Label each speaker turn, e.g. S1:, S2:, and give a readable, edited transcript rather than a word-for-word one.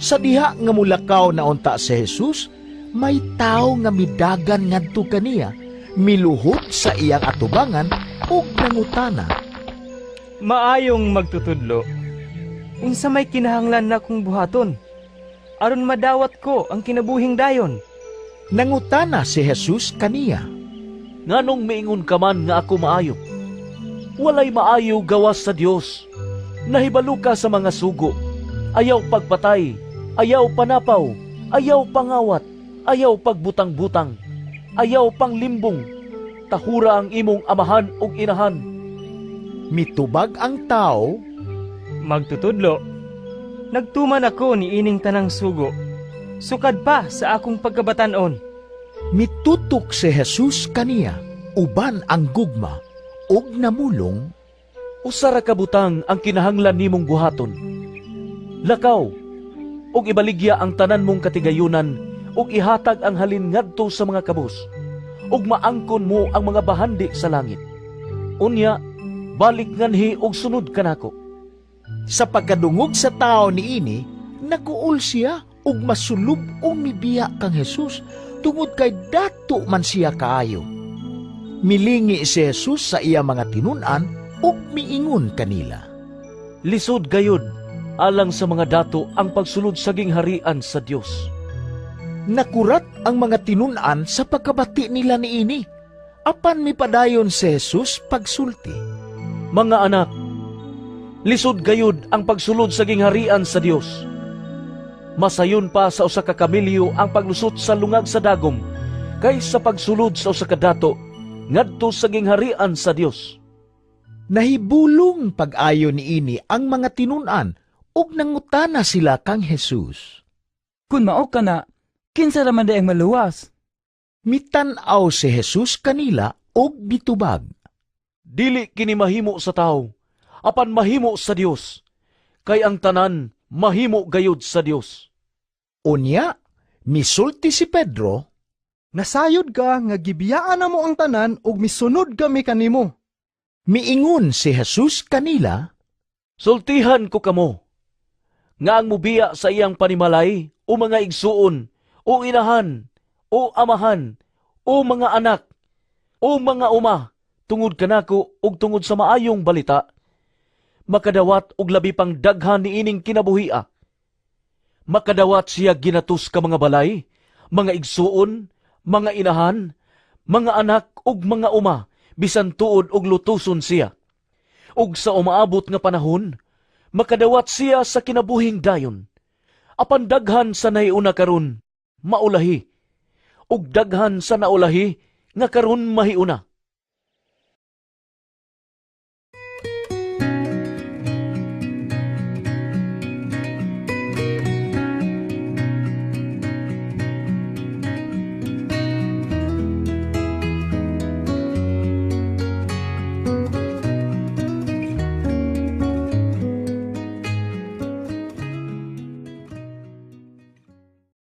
S1: Sa diha nga mulakaw na unta si Jesus, may tao nga midagan ngadto kaniya, miluhot sa iyang atubangan ug nangutana.
S2: Maayong magtutudlo. Unsa may kinahanglan na kong buhaton? Aron madawat ko ang kinabuhing dayon.
S1: Nangutana si Jesus kaniya.
S3: Nganong miingon ka man nga ako maayo? Walay maayo gawas sa Dios. Nahibalo ka sa mga sugo. Ayaw pagpatay, ayaw panapaw, ayaw pangawat, ayaw pagbutang-butang, ayaw panglimbong. Tahura ang imong amahan ug inahan.
S1: Mitubag ang tao,
S2: Magtutudlo. Nagtuman ako ni ining tanang sugo. Sukad pa sa akong pagkabatanon.
S1: mitutok si Jesus kaniya, uban ang gugma, ug namulong.
S3: Usara ka butang ang kinahanglan nimong buhaton. Lakaw, ug ibaligya ang tanan mong katigayunan, ug ihatag ang halin ngadto sa mga kabus, ug maangkon mo ang mga bahandi sa langit. Unya, balik nganhi ug sunod kanako.
S1: Sa pagkadungog sa tao niini, naguol siya ug masulub o mibiya kang Jesus tungod kay dato man siya kaayo. Milingi si Jesus sa iya mga tinun-an ug miingon kanila.
S3: Lisod gayud alang sa mga dato ang pagsulod sa gingharian sa Dios.
S1: Nakurat ang mga tinun-an sa pagkabati nila niini. Apan mipadayon si Jesus pagsulti.
S3: Mga anak, lisod gayud ang pagsulod sa gingharian sa Dios. Masayon pa sa usa ka kamilyo ang paglusot sa lungag sa dagom kaysa pagsulod sa usa ka dato ngadto sa gingharian sa Dios.
S1: Nahibulong pag-ayo niini ang mga tinun-an ug nangutana sila kang Jesus.
S4: Kun mao ka na, kinsa raman ang maluwas?
S1: Mitan-aw si Jesus kanila ug bitubag.
S3: Dili kini mahimo sa tao, apan mahimo sa Dios. Kay ang tanan mahimo gayud sa Dios.
S1: Unya, misulti si Pedro.
S5: Nasayod ka nga gibiyaan na mo ang tanan ug misunod kami kanimo.
S1: Miingon si Jesus kanila.
S3: Sultihan ko kamo, nga ang mubiya sa iyang panimalay, o mga igsuon, o inahan, o amahan, o mga anak, o mga uma, tungod kanako ug tungod sa maayong balita, makadawat og labi pang daghan ni ining kinabuhia. Makadawat siya ginatus ka mga balay, mga igsuon, mga inahan, mga anak ug mga uma, bisan tuod og lutuson siya. Ug sa umaabot nga panahon, makadawat siya sa kinabuhing dayon. Apan daghan sa naiuna karon, maulahi. Ug daghan sa naulahi, nga karon mahiuna.